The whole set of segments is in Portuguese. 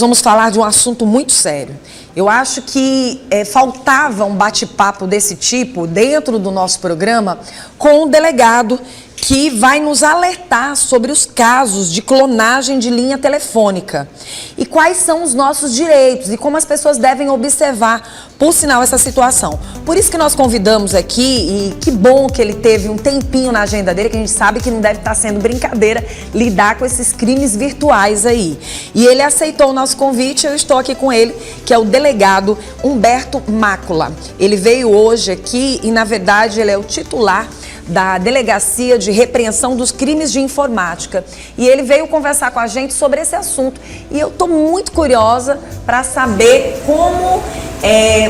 vamos falar de um assunto muito sério. Eu acho que faltava um bate-papo desse tipo dentro do nosso programa com o delegado que vai nos alertar sobre os casos de clonagem de linha telefônica e quais são os nossos direitos e como as pessoas devem observar, por sinal, essa situação. Por isso que nós convidamos aqui, e que bom que ele teve um tempinho na agenda dele, que a gente sabe que não deve estar sendo brincadeira lidar com esses crimes virtuais aí. E ele aceitou o nosso convite, eu estou aqui com ele, que é o delegado Humberto Mácula. Ele veio hoje aqui e, na verdade, ele é o titular da Delegacia de Repreensão dos Crimes de Informática. E ele veio conversar com a gente sobre esse assunto. E eu estou muito curiosa para saber como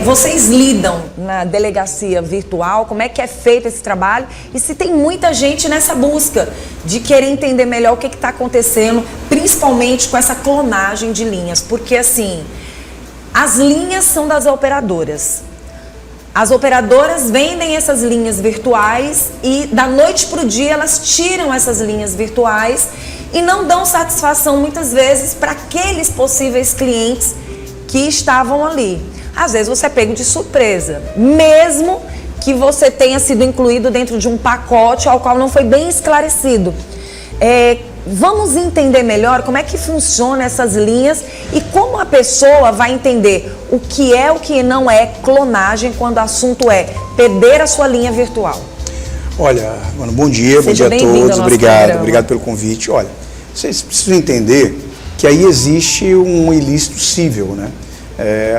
vocês lidam na delegacia virtual, como é que é feito esse trabalho e se tem muita gente nessa busca de querer entender melhor o que está acontecendo, principalmente com essa clonagem de linhas. Porque, assim, as linhas são das operadoras. As operadoras vendem essas linhas virtuais e da noite para o dia elas tiram essas linhas virtuais e não dão satisfação muitas vezes para aqueles possíveis clientes que estavam ali. Às vezes você é pego de surpresa, mesmo que você tenha sido incluído dentro de um pacote ao qual não foi bem esclarecido. Vamos entender melhor como é que funciona essas linhas e como a pessoa vai entender o que não é clonagem quando o assunto é perder a sua linha virtual. Olha, mano, bom dia a todos, obrigado pelo convite. Olha, vocês precisam entender que aí existe um ilícito cível, né?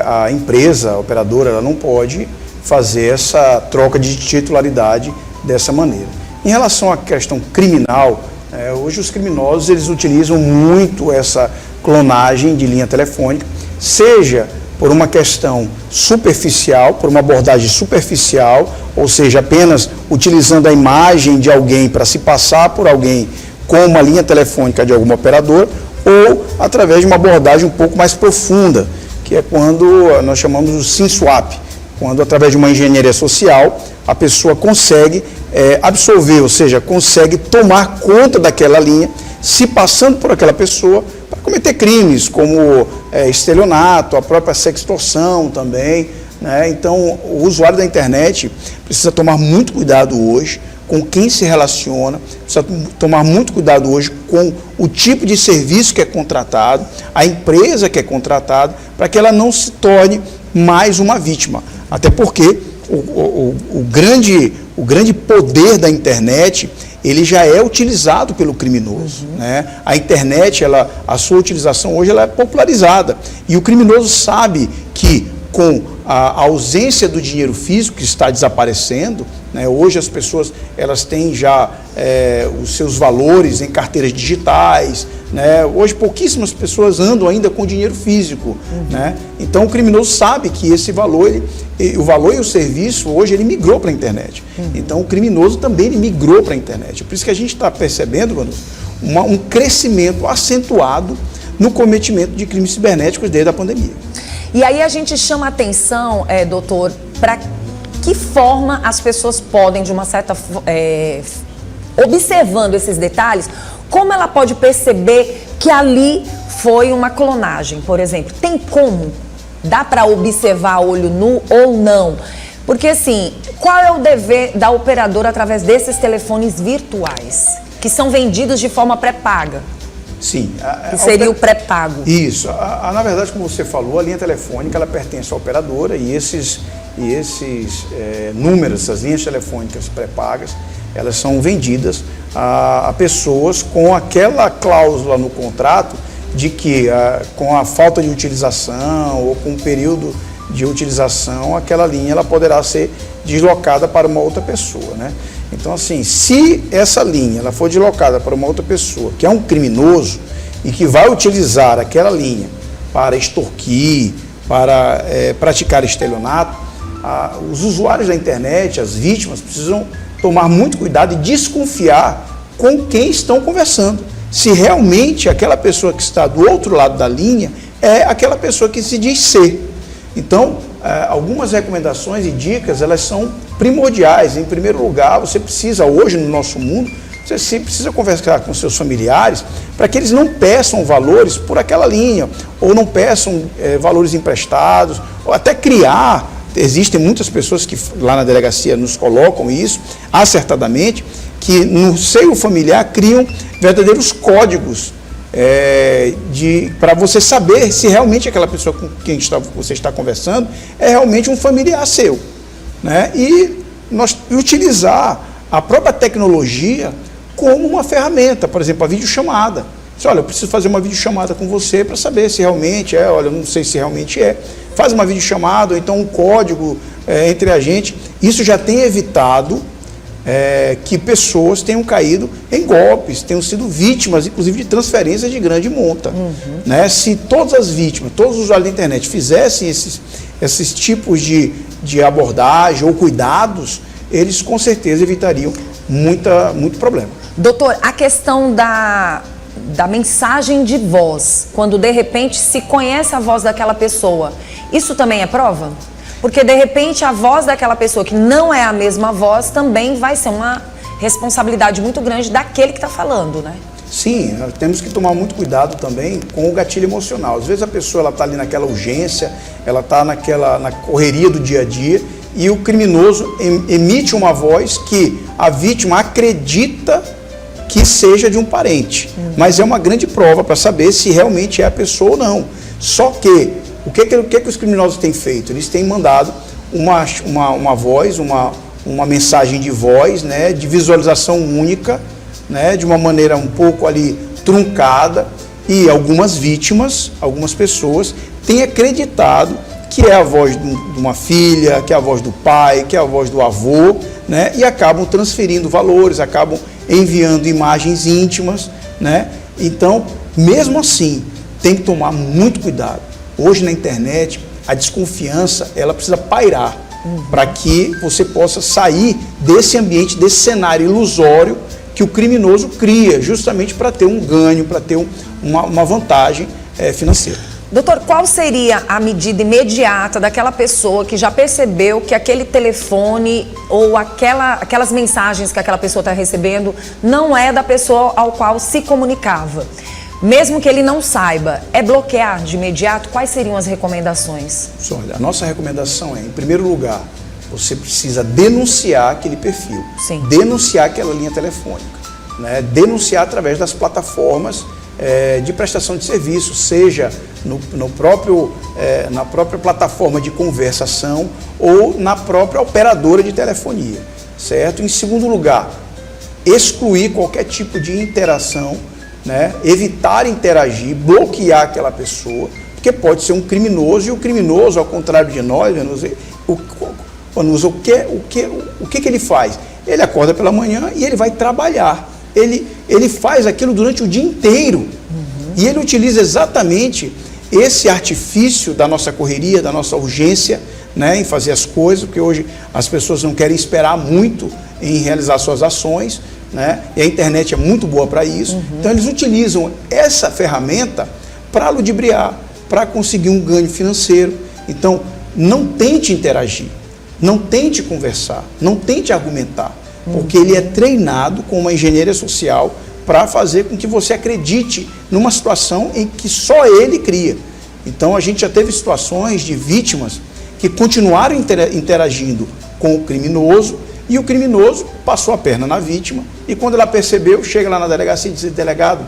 A empresa, a operadora, ela não pode fazer essa troca de titularidade dessa maneira. Em relação à questão criminal, hoje os criminosos eles utilizam muito essa clonagem de linha telefônica, seja por uma questão superficial, por uma abordagem superficial, ou seja, apenas utilizando a imagem de alguém para se passar por alguém com uma linha telefônica de alguma operadora, ou através de uma abordagem um pouco mais profunda, que é quando nós chamamos de SIM swap, quando através de uma engenharia social a pessoa consegue absorver, ou seja, consegue tomar conta daquela linha, se passando por aquela pessoa para cometer crimes como estelionato, a própria sextorção também, né? Então, o usuário da internet precisa tomar muito cuidado hoje com quem se relaciona, precisa tomar muito cuidado hoje com o tipo de serviço que é contratado, a empresa que é contratada, para que ela não se torne mais uma vítima. Até porque o grande poder da internet, ele já é utilizado pelo criminoso, né? A internet, a sua utilização hoje ela é popularizada e o criminoso sabe que com a ausência do dinheiro físico que está desaparecendo, né? Hoje as pessoas elas têm já os seus valores em carteiras digitais, né? Hoje pouquíssimas pessoas andam ainda com dinheiro físico, né? Então o criminoso sabe que esse valor, o valor e o serviço hoje ele migrou para a internet. Então o criminoso também ele migrou para a internet. Por isso que a gente está percebendo, Manu, um crescimento acentuado no cometimento de crimes cibernéticos desde a pandemia. E aí a gente chama atenção, doutor, para que forma as pessoas podem, de uma certa observando esses detalhes, como ela pode perceber que ali foi uma clonagem, por exemplo? Tem como? Dá para observar a olho nu ou não? Porque assim, qual é o dever da operadora através desses telefones virtuais, que são vendidos de forma pré-paga? Sim. Que seria o pré-pago. Isso. Na verdade, como você falou, a linha telefônica ela pertence à operadora e esses números, essas linhas telefônicas pré-pagas, elas são vendidas a pessoas com aquela cláusula no contrato de que com a falta de utilização ou com um período de utilização, aquela linha ela poderá ser deslocada para uma outra pessoa, né? Então, assim, se essa linha ela for deslocada para uma outra pessoa, que é um criminoso e que vai utilizar aquela linha para extorquir, para praticar estelionato, os usuários da internet, as vítimas, precisam tomar muito cuidado e desconfiar com quem estão conversando. Se realmente aquela pessoa que está do outro lado da linha é aquela pessoa que se diz ser. Então, algumas recomendações e dicas, elas são primordiais. Em primeiro lugar, você precisa hoje no nosso mundo Você precisa conversar com seus familiares para que eles não peçam valores por aquela linha, ou não peçam valores emprestados, ou até criar. Existem muitas pessoas que lá na delegacia nos colocam isso, acertadamente, que no seio familiar criam verdadeiros códigos para você saber se realmente aquela pessoa com quem você está conversando é realmente um familiar seu, né? E utilizar a própria tecnologia como uma ferramenta, por exemplo, a videochamada. Olha, eu preciso fazer uma videochamada com você para saber se realmente olha, eu não sei se realmente faz uma videochamada, ou então um código entre a gente. Isso já tem evitado que pessoas tenham caído em golpes, tenham sido vítimas, inclusive, de transferências de grande monta. Né? Se todas as vítimas, todos os usuários da internet fizessem esses tipos de abordagem ou cuidados, eles com certeza evitariam muito problema. Doutor, a questão da mensagem de voz, quando de repente se conhece a voz daquela pessoa, isso também é prova? Porque de repente a voz daquela pessoa que não é a mesma voz também vai ser uma responsabilidade muito grande daquele que está falando, né? Sim, nós temos que tomar muito cuidado também com o gatilho emocional. Às vezes a pessoa está ali naquela urgência, ela está na correria do dia a dia, e o criminoso emite uma voz que a vítima acredita que seja de um parente. Mas é uma grande prova para saber se realmente é a pessoa ou não. Só que, o que os criminosos têm feito? Eles têm mandado uma voz, uma mensagem de voz, né, de visualização única, né, de uma maneira um pouco ali truncada, e algumas vítimas, algumas pessoas, têm acreditado que é a voz de uma filha, que é a voz do pai, que é a voz do avô, né, e acabam transferindo valores, acabam enviando imagens íntimas, né? Então, mesmo assim, tem que tomar muito cuidado. Hoje na internet, a desconfiança, ela precisa pairar para que você possa sair desse ambiente, desse cenário ilusório que o criminoso cria, justamente para ter um ganho, para ter uma vantagem financeira. Doutor, qual seria a medida imediata daquela pessoa que já percebeu que aquele telefone ou aquelas mensagens que aquela pessoa está recebendo não é da pessoa ao qual se comunicava? Mesmo que ele não saiba, é bloquear de imediato? Quais seriam as recomendações? Olha, a nossa recomendação em primeiro lugar, você precisa denunciar aquele perfil. Sim. Denunciar aquela linha telefônica, né? Denunciar através das plataformas de prestação de serviço, seja na própria plataforma de conversação ou na própria operadora de telefonia, certo? Em segundo lugar, excluir qualquer tipo de interação, né? Evitar interagir, bloquear aquela pessoa, porque pode ser um criminoso, e o criminoso, ao contrário de nós, o que ele faz? Ele acorda pela manhã e ele vai trabalhar. Ele faz aquilo durante o dia inteiro. E ele utiliza exatamente esse artifício da nossa correria, da nossa urgência, né, em fazer as coisas, porque hoje as pessoas não querem esperar muito em realizar suas ações, né, e a internet é muito boa para isso. Então eles utilizam essa ferramenta para ludibriar, para conseguir um ganho financeiro. Então não tente interagir, não tente conversar, não tente argumentar, porque ele é treinado com uma engenharia social para fazer com que você acredite numa situação em que só ele cria. Então a gente já teve situações de vítimas que continuaram interagindo com o criminoso, e o criminoso passou a perna na vítima, e quando ela percebeu, chega lá na delegacia e diz: delegado,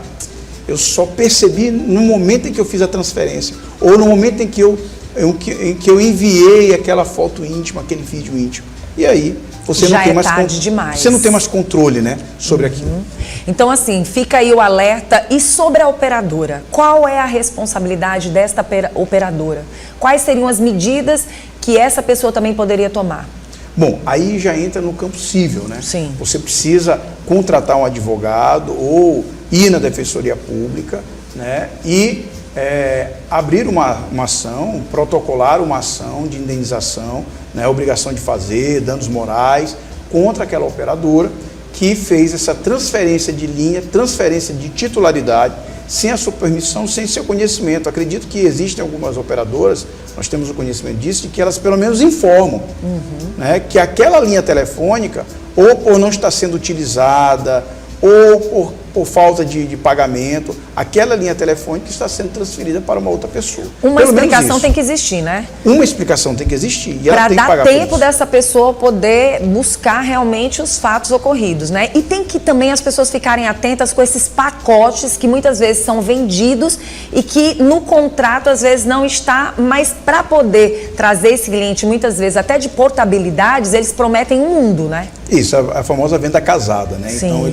eu só percebi no momento em que eu fiz a transferência, ou no momento em que eu enviei aquela foto íntima, aquele vídeo íntimo. E aí você não tem mais demais. Você não tem mais controle, né, sobre aquilo. Então, assim, fica aí o alerta. E sobre a operadora, qual é a responsabilidade desta operadora? Quais seriam as medidas que essa pessoa também poderia tomar? Bom, aí já entra no campo civil, né? Sim. Você precisa contratar um advogado ou ir na Defensoria Pública, né, e abrir uma ação, protocolar uma ação de indenização, né, obrigação de fazer, danos morais, contra aquela operadora que fez essa transferência de linha, transferência de titularidade, sem a sua permissão, sem seu conhecimento. Acredito que existem algumas operadoras, nós temos o conhecimento disso, de que elas pelo menos informam, né, que aquela linha telefônica, ou por não estar sendo utilizada, ou por falta de pagamento, aquela linha telefônica está sendo transferida para uma outra pessoa. Uma explicação tem que existir, né? Uma explicação tem que existir. Para dar tempo dessa pessoa poder buscar realmente os fatos ocorridos, né? E tem que também as pessoas ficarem atentas com esses pacotes que muitas vezes são vendidos e que no contrato às vezes não está, mas para poder trazer esse cliente, muitas vezes até de portabilidades, eles prometem um mundo, né? Isso, a famosa venda casada, né? Sim. Então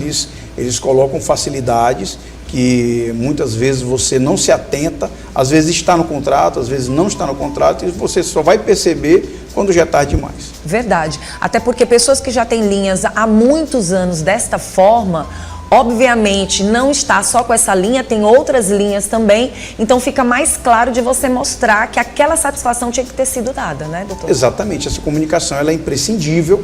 eles colocam facilidades que muitas vezes você não se atenta, às vezes está no contrato, às vezes não está no contrato, e você só vai perceber quando já é tarde demais. Verdade. Até porque pessoas que já têm linhas há muitos anos desta forma, obviamente não está só com essa linha, tem outras linhas também, então fica mais claro de você mostrar que aquela satisfação tinha que ter sido dada, né, doutor? Exatamente, essa comunicação ela é imprescindível,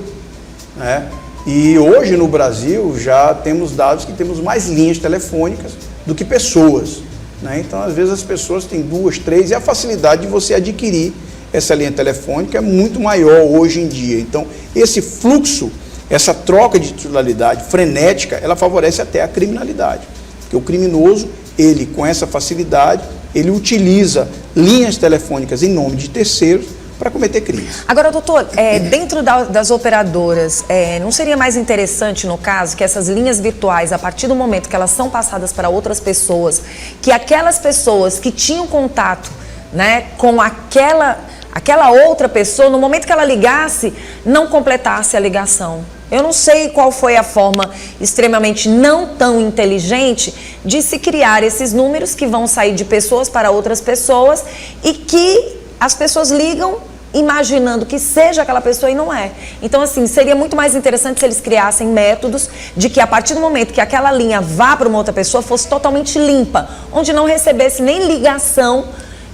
né? E hoje no Brasil já temos dados que temos mais linhas telefônicas do que pessoas, né? Então às vezes as pessoas têm 2, 3 e a facilidade de você adquirir essa linha telefônica é muito maior hoje em dia. Então esse fluxo, essa troca de titularidade frenética, ela favorece até a criminalidade, porque o criminoso, ele com essa facilidade, ele utiliza linhas telefônicas em nome de terceiros para cometer crimes. Agora, doutor, dentro das operadoras, não seria mais interessante, no caso, que essas linhas virtuais, a partir do momento que elas são passadas para outras pessoas, que aquelas pessoas que tinham contato, né, com aquela outra pessoa, no momento que ela ligasse, não completasse a ligação? Eu não sei qual foi a forma extremamente não tão inteligente de se criar esses números que vão sair de pessoas para outras pessoas e que as pessoas ligam imaginando que seja aquela pessoa e não é. Então, assim, seria muito mais interessante se eles criassem métodos de que a partir do momento que aquela linha vá para uma outra pessoa, fosse totalmente limpa, onde não recebesse nem ligação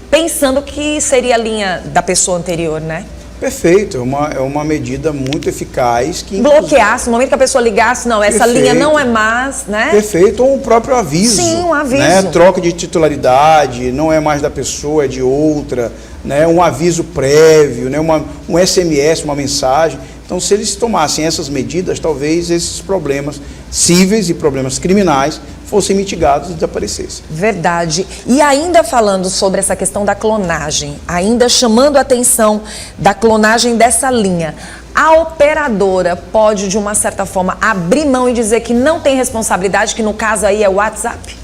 pensando que seria a linha da pessoa anterior, né? Perfeito, é uma medida muito eficaz que bloqueasse, no momento que a pessoa ligasse, não, essa linha não é mais, né? Perfeito, ou o próprio aviso. Sim, um aviso. Né? Troca de titularidade, não é mais da pessoa, é de outra, né? Um aviso prévio, né? Um SMS, uma mensagem. Então, se eles tomassem essas medidas, talvez esses problemas cíveis e problemas criminais fossem mitigados e desaparecessem. Verdade. E ainda falando sobre essa questão da clonagem, ainda chamando a atenção da clonagem dessa linha, a operadora pode, de uma certa forma, abrir mão e dizer que não tem responsabilidade, que no caso aí é o WhatsApp?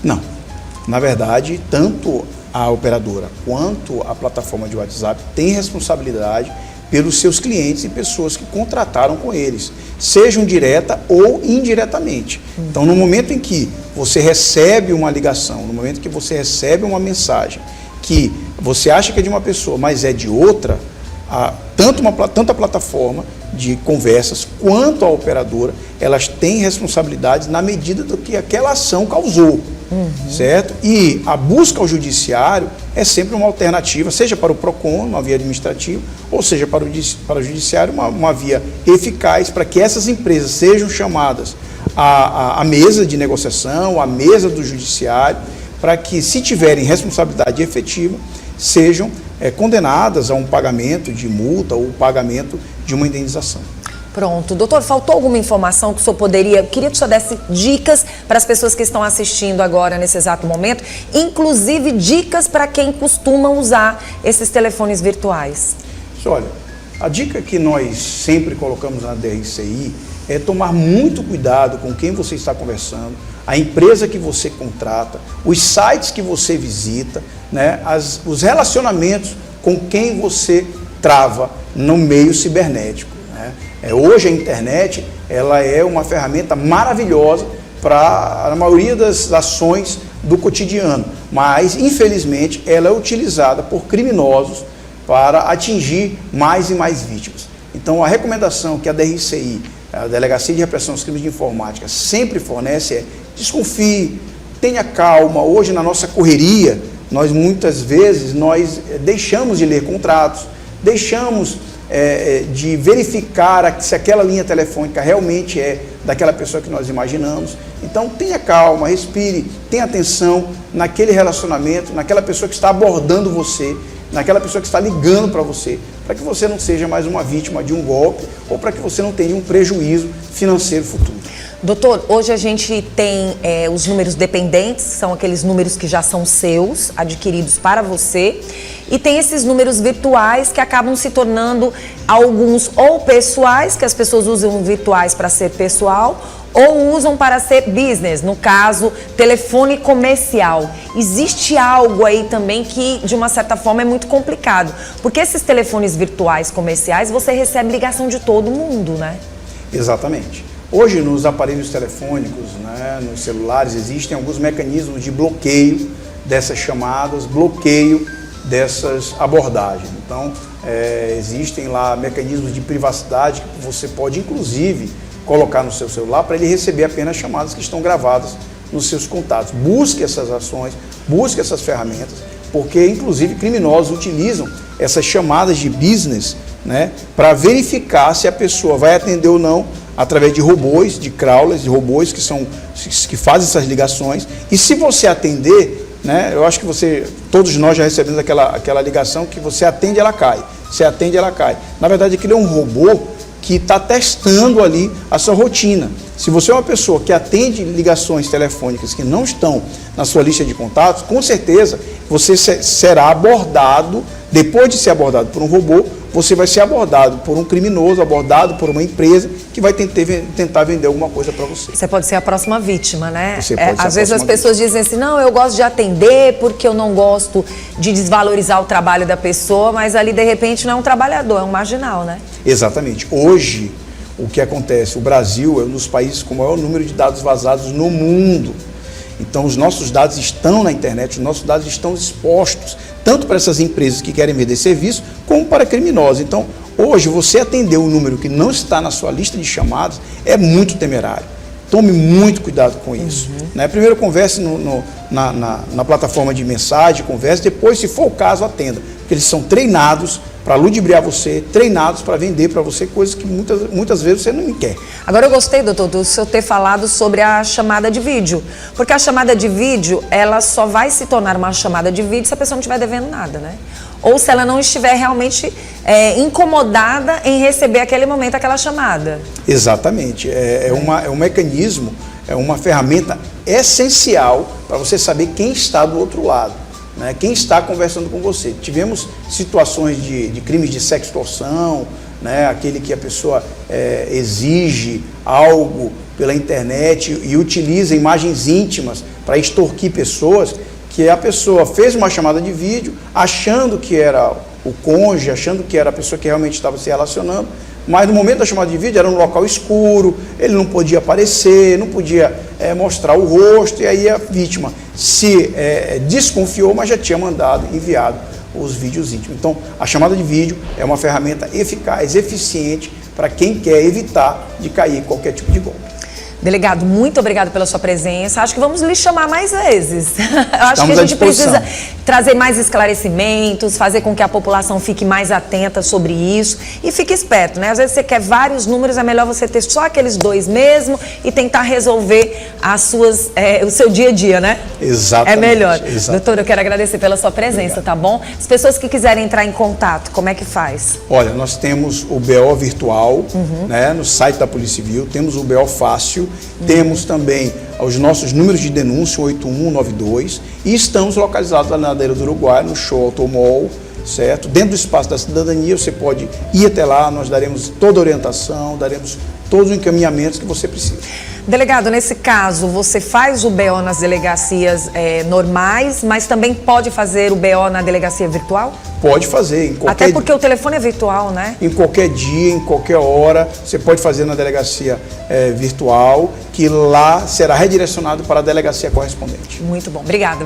Não. Na verdade, tanto a operadora quanto a plataforma de WhatsApp têm responsabilidade pelos seus clientes e pessoas que contrataram com eles, sejam direta ou indiretamente. Então, no momento em que você recebe uma ligação, no momento que você recebe uma mensagem que você acha que é de uma pessoa, mas é de outra, tanto a plataforma de conversas quanto a operadora, elas têm responsabilidades na medida do que aquela ação causou. Certo? E a busca ao judiciário é sempre uma alternativa, seja para o PROCON, uma via administrativa, ou seja para o judiciário, uma via eficaz para que essas empresas sejam chamadas à mesa de negociação, à mesa do judiciário, para que, se tiverem responsabilidade efetiva, sejam condenadas a um pagamento de multa ou pagamento de uma indenização. Pronto. Doutor, faltou alguma informação que o senhor queria que o senhor desse dicas para as pessoas que estão assistindo agora nesse exato momento, inclusive dicas para quem costuma usar esses telefones virtuais? Olha, a dica que nós sempre colocamos na DRCI é tomar muito cuidado com quem você está conversando, a empresa que você contrata, os sites que você visita, né, os relacionamentos com quem você trava no meio cibernético. Hoje a internet ela é uma ferramenta maravilhosa para a maioria das ações do cotidiano, mas infelizmente ela é utilizada por criminosos para atingir mais e mais vítimas. Então a recomendação que a DRCI, a Delegacia de Repressão aos Crimes de Informática, sempre fornece é: desconfie, tenha calma. Hoje na nossa correria, muitas vezes deixamos de ler contratos, deixamos de verificar se aquela linha telefônica realmente é daquela pessoa que nós imaginamos. Então tenha calma, respire, tenha atenção naquele relacionamento, naquela pessoa que está abordando você, naquela pessoa que está ligando para você, para que você não seja mais uma vítima de um golpe ou para que você não tenha um prejuízo financeiro futuro. Doutor, hoje a gente tem os números dependentes, são aqueles números que já são seus, adquiridos para você, e tem esses números virtuais que acabam se tornando alguns ou pessoais, que as pessoas usam virtuais para ser pessoal, ou usam para ser business, no caso, telefone comercial. Existe algo aí também que, de uma certa forma, é muito complicado, porque esses telefones virtuais comerciais, você recebe ligação de todo mundo, né? Exatamente. Hoje, nos aparelhos telefônicos, né, nos celulares, existem alguns mecanismos de bloqueio dessas chamadas, bloqueio dessas abordagens. Então, existem lá mecanismos de privacidade que você pode, inclusive, colocar no seu celular para ele receber apenas chamadas que estão gravadas nos seus contatos. Busque essas ações, busque essas ferramentas, porque, inclusive, criminosos utilizam essas chamadas de business, né, para verificar se a pessoa vai atender ou não, através de robôs, de crawlers, de robôs que fazem essas ligações. E se você atender, né, eu acho que todos nós já recebemos aquela ligação que você atende, ela cai. Você atende, ela cai. Na verdade, aquilo é um robô que está testando ali a sua rotina. Se você é uma pessoa que atende ligações telefônicas que não estão na sua lista de contatos, com certeza você será abordado. Depois de ser abordado por um robô, você vai ser abordado por um criminoso, abordado por uma empresa que vai tentar vender alguma coisa para você. Você pode ser a próxima vítima, né? Você pode ser às vezes as pessoas dizem assim, não, eu gosto de atender porque eu não gosto de desvalorizar o trabalho da pessoa, mas ali de repente não é um trabalhador, é um marginal, né? Exatamente. Hoje, o que acontece? O Brasil é um dos países com o maior número de dados vazados no mundo. Então, os nossos dados estão na internet, os nossos dados estão expostos, tanto para essas empresas que querem vender serviço, como para criminosos. Então, hoje, você atender um número que não está na sua lista de chamados é muito temerário. Tome muito cuidado com isso. Né? Primeiro, converse na plataforma de mensagem, converse, depois, se for o caso, atenda. Porque eles são treinados para ludibriar você, treinados para vender para você coisas que muitas vezes você não quer. Agora eu gostei, doutor, do senhor ter falado sobre a chamada de vídeo, porque a chamada de vídeo, ela só vai se tornar uma chamada de vídeo se a pessoa não estiver devendo nada, né? Ou se ela não estiver realmente incomodada em receber aquele momento, aquela chamada. Exatamente, é um mecanismo, é uma ferramenta essencial para você saber quem está do outro lado. Né, quem está conversando com você. Tivemos situações de crimes de sextorção, né, aquele que a pessoa exige algo pela internet e utiliza imagens íntimas para extorquir pessoas, que a pessoa fez uma chamada de vídeo achando que era o cônjuge, achando que era a pessoa que realmente estava se relacionando, mas no momento da chamada de vídeo era um local escuro, ele não podia aparecer, não podia mostrar o rosto, e aí a vítima se desconfiou, mas já tinha enviado os vídeos íntimos. Então, a chamada de vídeo é uma ferramenta eficaz, eficiente, para quem quer evitar de cair em qualquer tipo de golpe. Delegado, muito obrigado pela sua presença. Acho que vamos lhe chamar mais vezes. Eu acho que a gente precisa trazer mais esclarecimentos, fazer com que a população fique mais atenta sobre isso e fique esperto, né? Às vezes você quer vários números, é melhor você ter só aqueles 2 mesmo e tentar resolver o seu dia a dia, né? Exatamente. É melhor. Exatamente. Doutor, eu quero agradecer pela sua presença, tá bom? As pessoas que quiserem entrar em contato, como é que faz? Olha, nós temos o BO virtual, né, no site da Polícia Civil, temos o BO fácil, temos também os nossos números de denúncia, 8192, e estamos localizados lá na Ladeira do Uruguai, no Show Automall, certo? Dentro do espaço da cidadania, você pode ir até lá, nós daremos toda a orientação, daremos todos os encaminhamentos que você precisa. Delegado, nesse caso, você faz o BO nas delegacias normais, mas também pode fazer o BO na delegacia virtual? Pode fazer. Em qualquer... Até porque o telefone é virtual, né? Em qualquer dia, em qualquer hora, você pode fazer na delegacia virtual, que lá será redirecionado para a delegacia correspondente. Muito bom. Obrigada.